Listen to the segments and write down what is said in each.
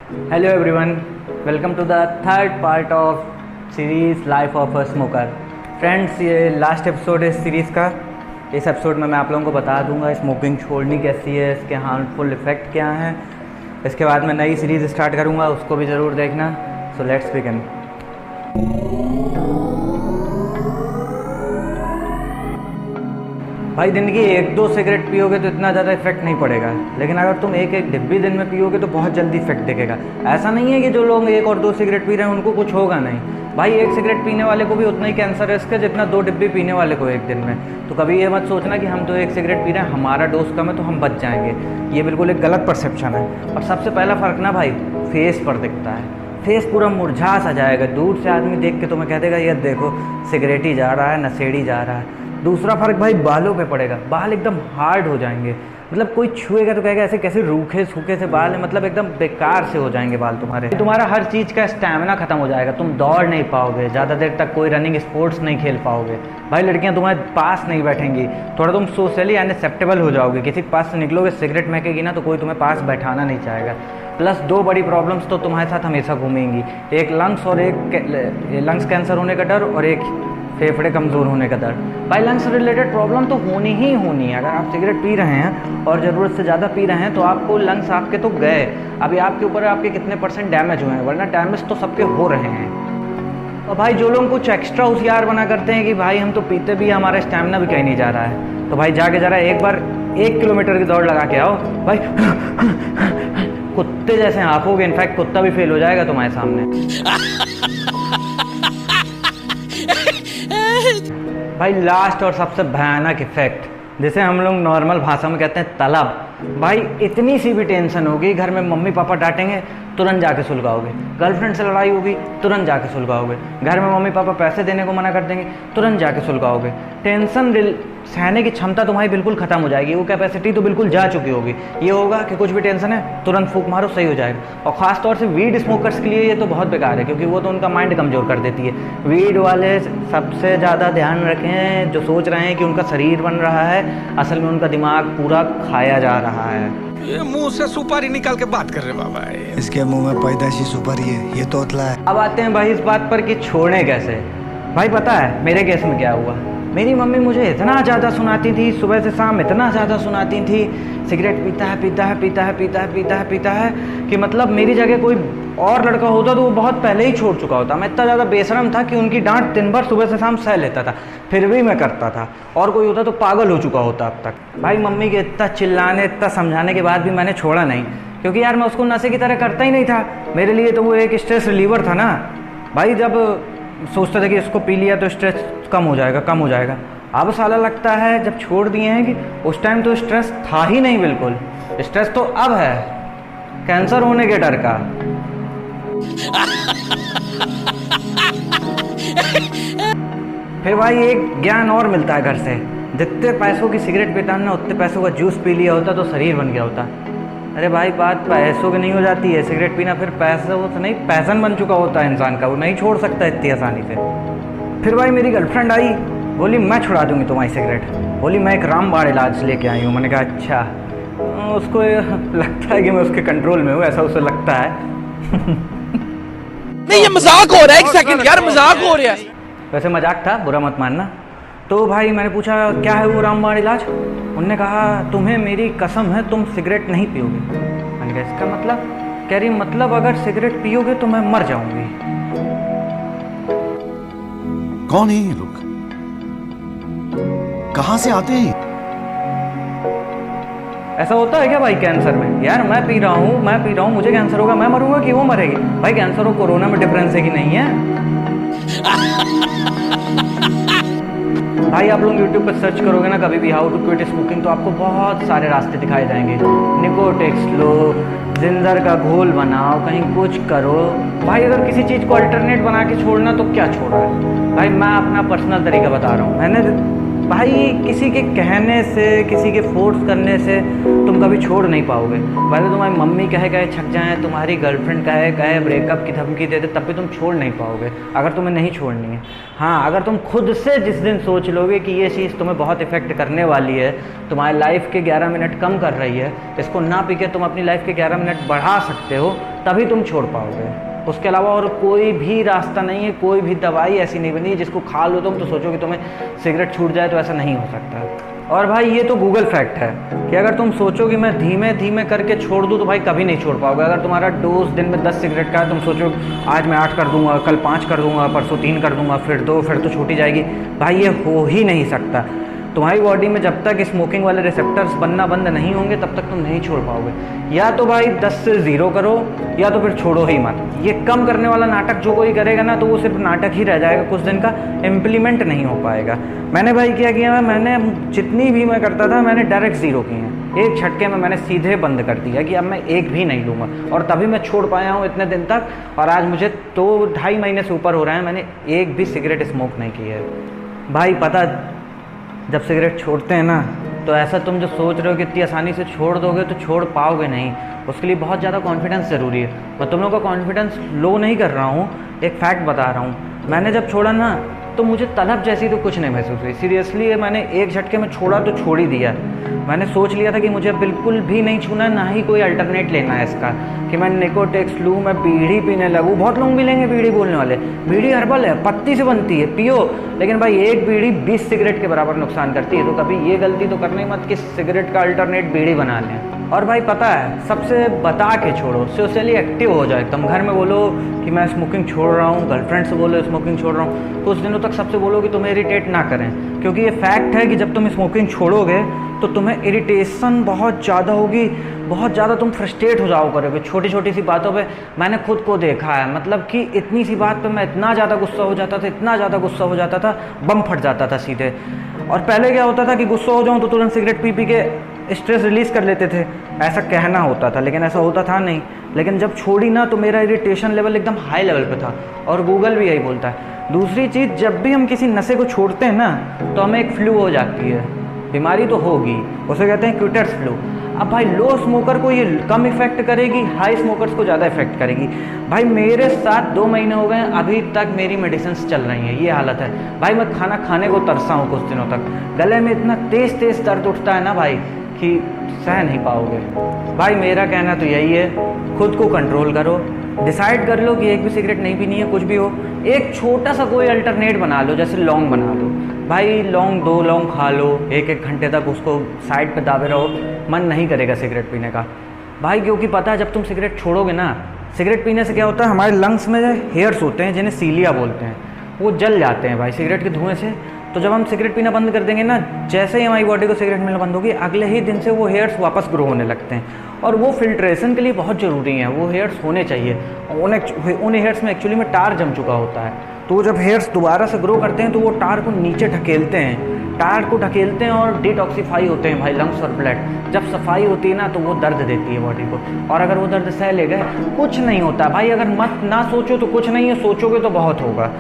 Hello everyone, welcome to the third part of series Life of a Smoker. Friends, ये last episode है इस series का। इस episode में मैं आप लोगों को बता दूंगा स्मोकिंग छोड़नी कैसी है, इसके हार्मफुल इफ़ेक्ट क्या हैं। इसके बाद मैं नई सीरीज़ स्टार्ट करूंगा, उसको भी ज़रूर देखना। So let's begin. भाई दिन की 1-2 सिगरेट पियोगे तो इतना ज़्यादा इफेक्ट नहीं पड़ेगा, लेकिन अगर तुम एक डिब्बी दिन में पियोगे तो बहुत जल्दी इफेक्ट दिखेगा। ऐसा नहीं है कि जो लोग 1 और 2 सिगरेट पी रहे हैं उनको कुछ होगा नहीं। भाई 1 सिगरेट पीने वाले को भी उतना ही कैंसर रिस्क है जितना 2 डिब्बी पीने वाले को एक दिन में। तो कभी ये मत सोचना कि हम तो 1 सिगरेट पी रहे हैं, हमारा डोज कम है तो हम बच जाएंगे। ये बिल्कुल एक गलत परसेप्शन है। और सबसे पहला फ़र्क ना भाई फेस पर दिखता है। फेस पूरा मुरझा सा जाएगा, दूर से आदमी देख के तुम्हें कह देगा ये देखो सिगरेट ही जा रहा है, नशेड़ी जा रहा है। दूसरा फ़र्क भाई बालों पे पड़ेगा, बाल एकदम हार्ड हो जाएंगे। मतलब कोई छुएगा तो कहेगा ऐसे कैसे रूखे सूखे से बाल हैं, मतलब एकदम बेकार से हो जाएंगे बाल तुम्हारे। तुम्हारा हर चीज़ का स्टैमिना ख़त्म हो जाएगा, तुम दौड़ नहीं पाओगे, ज़्यादा देर तक कोई रनिंग स्पोर्ट्स नहीं खेल पाओगे। भाई लड़कियां तुम्हारे पास नहीं बैठेंगी, थोड़ा तुम सोशली अनएक्सेप्टेबल हो जाओगे। किसी के पास से निकलोगे सिगरेट महकेगी ना तो कोई तुम्हें पास बैठाना नहीं चाहेगा। प्लस 2 बड़ी प्रॉब्लम्स तो तुम्हारे साथ हमेशा घूमेंगी, एक लंग्स और एक लंग्स कैंसर होने का डर और एक फेफड़े कमज़ोर होने का डर। भाई लंग्स रिलेटेड प्रॉब्लम तो होनी ही होनी है। अगर आप सिगरेट पी रहे हैं और ज़रूरत से ज़्यादा पी रहे हैं तो आपको लंग्स आपके तो गए। अभी आपके ऊपर आपके कितने % डैमेज हुए हैं, वरना डैमेज तो सबके हो रहे हैं। और भाई जो लोग कुछ एक्स्ट्रा होशियार बना करते हैं कि भाई हम तो पीते भी, हमारा स्टैमिना भी कहीं नहीं जा रहा है, तो भाई जाके ज़रा एक बार 1 किलोमीटर की दौड़ लगा के आओ। भाई कुत्ते जैसे हाँफोगे, इनफैक्ट कुत्ता भी फेल हो जाएगा तुम्हारे सामने। भाई लास्ट और सबसे भयानक इफेक्ट, जिसे हम लोग नॉर्मल भाषा में कहते हैं तलब। भाई इतनी सी भी टेंशन होगी, घर में मम्मी पापा डांटेंगे तुरंत जाके सुलगाओगे, गर्लफ्रेंड से लड़ाई होगी तुरंत जाके सुलगाओगे, घर में मम्मी पापा पैसे देने को मना कर देंगे तुरंत जाके सुलगाओगे। टेंशन सहने की क्षमता तुम्हारी बिल्कुल ख़त्म हो जाएगी, वो कैपेसिटी तो बिल्कुल जा चुकी होगी। ये होगा कि कुछ भी टेंशन है तुरंत फूंक मारो, सही हो जाएगा। और ख़ास तौर से वीड स्मोकर्स के लिए ये तो बहुत बेकार है, क्योंकि वो तो उनका माइंड कमज़ोर कर देती है। वीड वाले सबसे ज़्यादा ध्यान रखें, जो सोच रहे हैं कि उनका शरीर बन रहा है, असल में उनका दिमाग पूरा खाया जा रहा है। ये मुंह से सुपारी निकाल के बात कर रहे बाबा, इसके मुंह में पैदाशी सुपारी है, ये तोतला है। अब आते हैं भाई इस बात पर कि छोड़ने कैसे। भाई पता है मेरे केस में क्या हुआ? मेरी मम्मी मुझे इतना ज़्यादा सुनाती थी, सुबह से शाम इतना ज़्यादा सुनाती थी, सिगरेट पीता है पीता है पीता है पीता है पीता है पीता है, कि मतलब मेरी जगह कोई और लड़का होता तो वो बहुत पहले ही छोड़ चुका होता। मैं इतना ज़्यादा बेशरम था कि उनकी डांट दिन भर सुबह से शाम सह लेता था, फिर भी मैं करता था। और कोई होता तो पागल हो चुका होता अब तक। भाई मम्मी के इतना चिल्लाने इतना समझाने के बाद भी मैंने छोड़ा नहीं, क्योंकि यार मैं उसको नशे की तरह करता ही नहीं था। मेरे लिए तो वो एक स्ट्रेस रिलीवर था ना। भाई जब सोचता था कि इसको पी लिया तो स्ट्रेस कम हो जाएगा कम हो जाएगा, अब साला लगता है जब छोड़ दिए हैं कि उस टाइम तो स्ट्रेस था ही नहीं बिल्कुल। स्ट्रेस तो अब है कैंसर होने के डर का। फिर भाई एक ज्ञान और मिलता है घर से, जितने पैसों की सिगरेट पीता ना उतने पैसों का जूस पी लिया होता तो शरीर बन गया होता। अरे भाई बात पैसों की नहीं हो जाती है, सिगरेट पीना फिर पैसा वो तो नहीं, पैसन बन चुका होता है इंसान का, वो नहीं छोड़ सकता इतनी आसानी से। फिर भाई मेरी गर्लफ्रेंड आई, बोली मैं छुड़ा दूंगी तुम्हारी सिगरेट। बोली मैं एक रामबाण इलाज लेके आई हूँ। मैंने कहा अच्छा। उसको लगता है कि मैं उसके कंट्रोल में हूँ, ऐसा उसे लगता है। नहीं ये मजाक हो रहा है, एक सेकंड यार, मजाक हो रहा है। वैसे मजाक था, बुरा मत मानना। तो भाई मैंने पूछा क्या है वो रामबाण इलाज? उनने कहा तुम्हें मेरी कसम है तुम सिगरेट नहीं पियोगे। मैंने कहा इसका मतलब? कह रही मतलब अगर सिगरेट पियोगे तो मैं मर जाऊंगी। कौन है ये लोग, कहां से आते हैं? ऐसा होता है क्या भाई कैंसर में? यार मैं पी रहा हूँ मुझे कैंसर होगा, मैं मरूंगा कि वो मरेगी? भाई कैंसर और कोरोना में डिफरेंस है कि नहीं है? भाई आप लोग YouTube पर सर्च करोगे ना कभी भी हाउ टू क्विट स्मोकिंग, तो आपको बहुत सारे रास्ते दिखाए जाएंगे। निकोटेक्स लो, जिंजर का घोल बनाओ, कहीं कुछ करो। भाई अगर किसी चीज़ को अल्टरनेट बना के छोड़ना तो क्या छोड़ रहा है? भाई मैं अपना पर्सनल तरीका बता रहा हूँ। मैंने भाई किसी के कहने से, किसी के फोर्स करने से तुम तुम कभी छोड़ नहीं पाओगे। भले तुम्हारी मम्मी कहे छक जाए, तुम्हारी गर्लफ्रेंड कहे ब्रेकअप की धमकी दे दे, तब भी तुम छोड़ नहीं पाओगे अगर तुम्हें नहीं छोड़नी है। हाँ, अगर तुम खुद से जिस दिन सोच लोगे कि ये चीज़ तुम्हें बहुत इफेक्ट करने वाली है, तुम्हारी लाइफ के 11 मिनट कम कर रही है, इसको ना पी के तुम अपनी लाइफ के 11 मिनट बढ़ा सकते हो, तभी तुम छोड़ पाओगे। उसके अलावा और कोई भी रास्ता नहीं है, कोई भी दवाई ऐसी नहीं बनी जिसको खा लो तुम तो सोचो कि तुम्हें सिगरेट छूट जाए, तो ऐसा नहीं हो सकता। और भाई ये तो गूगल फैक्ट है कि अगर तुम सोचो कि मैं धीमे धीमे करके छोड़ दूँ तो भाई कभी नहीं छोड़ पाओगे। अगर तुम्हारा डोज दिन में 10 सिगरेट का है, तुम सोचो आज मैं 8 कर दूंगा, कल 5 कर दूंगा, परसों 3 कर दूंगा, फिर 2, फिर तो छूटी जाएगी। भाई ये हो ही नहीं सकता। तुम्हारी बॉडी में जब तक स्मोकिंग वाले रिसेप्टर्स बनना बंद नहीं होंगे तब तक तुम नहीं छोड़ पाओगे। या तो भाई 10 से 0 करो, या तो फिर छोड़ो ही मत। ये कम करने वाला नाटक जो कोई करेगा ना, तो वो सिर्फ नाटक ही रह जाएगा, कुछ दिन का इम्प्लीमेंट नहीं हो पाएगा। मैंने भाई क्या किया, मैंने जितनी भी मैं करता था मैंने डायरेक्ट 0 की हैं। एक झटके में मैंने सीधे बंद कर दिया कि अब मैं एक भी नहीं लूँगा, और तभी मैं छोड़ पाया हूँ इतने दिन तक। और आज मुझे तो 2.5 महीने से ऊपर हो रहा है, मैंने एक भी सिगरेट स्मोक नहीं की है। भाई पता, जब सिगरेट छोड़ते हैं ना, तो ऐसा तुम जो सोच रहे हो कि इतनी आसानी से छोड़ दोगे तो छोड़ पाओगे नहीं। उसके लिए बहुत ज़्यादा कॉन्फिडेंस ज़रूरी है। मैं तुम लोगों का कॉन्फिडेंस लो नहीं कर रहा हूँ, एक फैक्ट बता रहा हूँ। मैंने जब छोड़ा ना तो मुझे तलब जैसी तो कुछ नहीं महसूस हुई। सीरियसली मैंने एक झटके में छोड़ा तो छोड़ ही दिया। मैंने सोच लिया था कि मुझे बिल्कुल भी नहीं छूना, ना ही कोई अल्टरनेट लेना है इसका, कि मैं निकोटेक्स लूँ, मैं बीड़ी पीने लगूँ। बहुत लोग मिलेंगे बीड़ी बोलने वाले, बीड़ी हर्बल है, पत्ती से बनती है, पियो। लेकिन भाई एक बीड़ी 20 सिगरेट के बराबर नुकसान करती है। तो कभी ये गलती तो करना ही मत कि सिगरेट का अल्टरनेट बीड़ी बना लें। और भाई पता है, सबसे बता के छोड़ो, सोशली एक्टिव हो जाए। तुम घर में बोलो कि मैं स्मोकिंग छोड़ रहा हूँ, गर्लफ्रेंड से बोलो स्मोकिंग छोड़ रहा हूँ, कुछ दिनों तक सबसे बोलो कि तुम्हें इरिटेट ना करें। क्योंकि ये फैक्ट है कि जब तुम स्मोकिंग छोड़ोगे तो तुम्हें इरिटेशन बहुत ज़्यादा होगी, बहुत ज़्यादा तुम फ्रस्ट्रेट हो जाओ करोगे छोटी छोटी सी बातों पे। मैंने खुद को देखा है, मतलब कि इतनी सी बात पे मैं इतना ज़्यादा गुस्सा हो जाता था, इतना ज़्यादा गुस्सा हो जाता था, बम फट जाता था सीधे। और पहले क्या होता था कि गुस्सा हो जाऊँ तो तुरंत सिगरेट पी के स्ट्रेस रिलीज़ कर लेते थे, ऐसा कहना होता था, लेकिन ऐसा होता था नहीं। लेकिन जब छोड़ी ना तो मेरा इरिटेशन लेवल एकदम हाई लेवल पे था, और गूगल भी यही बोलता है। दूसरी चीज़, जब भी हम किसी नशे को छोड़ते हैं ना तो हमें एक फ्लू हो जाती है, बीमारी तो होगी, उसे कहते हैं क्विटर्स फ्लू। अब भाई लो स्मोकर को ये कम इफेक्ट करेगी, हाई स्मोकर्स को ज़्यादा इफेक्ट करेगी। भाई मेरे साथ 2 महीने हो गए, अभी तक मेरी मेडिसिन चल रही हैं, ये हालत है। भाई मैं खाना खाने को तरसा हूँ कुछ दिनों तक, गले में इतना तेज़ तेज़ दर्द उठता है ना भाई कि सह नहीं पाओगे। भाई मेरा कहना तो यही है, खुद को कंट्रोल करो, डिसाइड कर लो कि एक भी सिगरेट नहीं पीनी है, कुछ भी हो। एक छोटा सा कोई अल्टरनेट बना लो, जैसे लौंग बना लो। भाई लौंग 2 लौंग खा लो, 1-1 घंटे तक उसको साइड पे दाबे रहो, मन नहीं करेगा सिगरेट पीने का। भाई क्योंकि पता है जब तुम सिगरेट छोड़ोगे ना, सिगरेट पीने से क्या होता है, हमारे लंग्स में हेयर्स होते हैं जिन्हें सीलिया बोलते हैं, वो जल जाते हैं भाई सिगरेट के धुएं से। तो जब हम सिगरेट पीना बंद कर देंगे ना, जैसे ही हमारी बॉडी को सिगरेट मिलना बंद होगी, अगले ही दिन से वो हेयर्स वापस ग्रो होने लगते हैं। और वो फिल्ट्रेशन के लिए बहुत ज़रूरी हैं, वो हेयर्स होने चाहिए। उन हेयर्स में एक्चुअली में टार जम चुका होता है, तो जब हेयर्स दोबारा से ग्रो करते हैं तो वो टार को नीचे ढकेलते हैं, टार को ढकेलते हैं और डिटॉक्सीफाई होते हैं भाई लंग्स और ब्लड। जब सफाई होती है ना तो वो दर्द देती है बॉडी को, और अगर वो दर्द सह ले गए कुछ नहीं होता भाई। अगर मत ना सोचो तो कुछ नहीं है, सोचोगे तो बहुत होगा।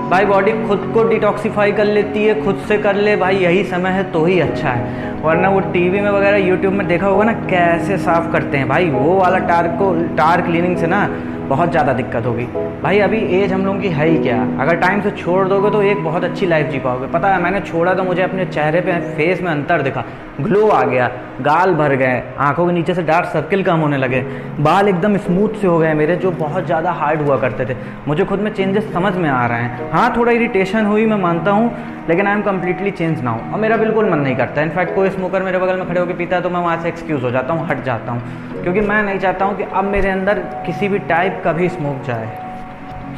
भाई बॉडी खुद को डिटॉक्सीफाई कर लेती है, खुद से कर ले भाई, यही समय है तो ही अच्छा है। वरना वो टीवी में वगैरह यूट्यूब में देखा होगा ना कैसे साफ़ करते हैं भाई, वो वाला टार क्लीनिंग से ना बहुत ज़्यादा दिक्कत होगी। भाई अभी एज हम लोगों की है ही क्या, अगर टाइम से छोड़ दोगे तो एक बहुत अच्छी लाइफ जी पाओगे। पता है मैंने छोड़ा तो मुझे अपने चेहरे पे फेस में अंतर दिखा, ग्लो आ गया, गाल भर गए, आंखों के नीचे से डार्क सर्किल कम होने लगे, बाल एकदम स्मूथ से हो गए मेरे, जो बहुत ज़्यादा हार्ड हुआ करते थे। मुझे खुद में चेंजेस समझ में आ रहे हैं। हाँ थोड़ा इरिटेशन हुई मैं मानता हूँ, लेकिन आई एम कम्प्लीटली चेंज ना हूँ, और मेरा बिल्कुल मन नहीं करता। इनफैक्ट कोई स्मोकर मेरे बगल में खड़े होकर पीता है तो मैं वहाँ से एक्सक्यूज़ हो जाता हूँ, हट जाता हूँ, क्योंकि मैं नहीं चाहता हूँ कि अब मेरे अंदर किसी भी टाइप का भी स्मोक जाए।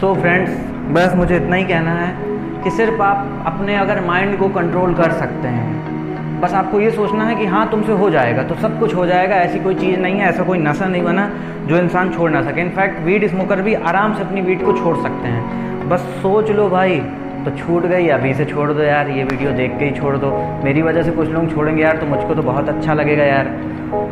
सो फ्रेंड्स, बस मुझे इतना ही कहना है कि सिर्फ आप अपने अगर माइंड को कंट्रोल कर सकते हैं, बस आपको ये सोचना है कि हाँ तुमसे हो जाएगा तो सब कुछ हो जाएगा। ऐसी कोई चीज़ नहीं है, ऐसा कोई नशा नहीं बना जो इंसान छोड़ ना सके। इनफैक्ट वीड स्मोकर भी आराम से अपनी वीड को छोड़ सकते हैं, बस सोच लो भाई तो छूट गई, अभी से छोड़ दो यार, ये वीडियो देख के ही छोड़ दो। मेरी वजह से कुछ लोग छोड़ेंगे यार तो मुझको तो बहुत अच्छा लगेगा यार।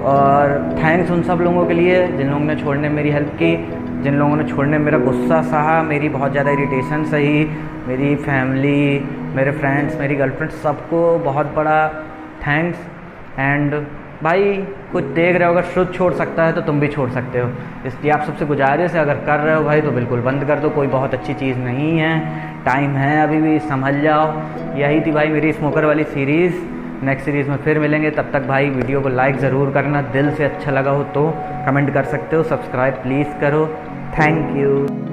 और थैंक्स उन सब लोगों के लिए जिन लोगों ने छोड़ने में मेरी हेल्प की, जिन लोगों ने छोड़ने में मेरा गुस्सा सहा, मेरी बहुत ज़्यादा इरिटेशन सही, मेरी फैमिली, मेरे फ्रेंड्स, मेरी गर्लफ्रेंड, सबको बहुत बड़ा थैंक्स। एंड भाई कुछ देख रहे हो, अगर शुद्ध छोड़ सकता है तो तुम भी छोड़ सकते हो। इसलिए आप सबसे गुजारिश है, अगर कर रहे हो भाई तो बिल्कुल बंद कर दो, कोई बहुत अच्छी चीज़ नहीं है, टाइम है अभी भी, संभल जाओ। यही थी भाई मेरी स्मोकर वाली सीरीज़। नेक्स्ट सीरीज़ में फिर मिलेंगे, तब तक भाई वीडियो को लाइक ज़रूर करना, दिल से अच्छा लगा हो तो कमेंट कर सकते हो, सब्सक्राइब प्लीज़ करो। Thank you.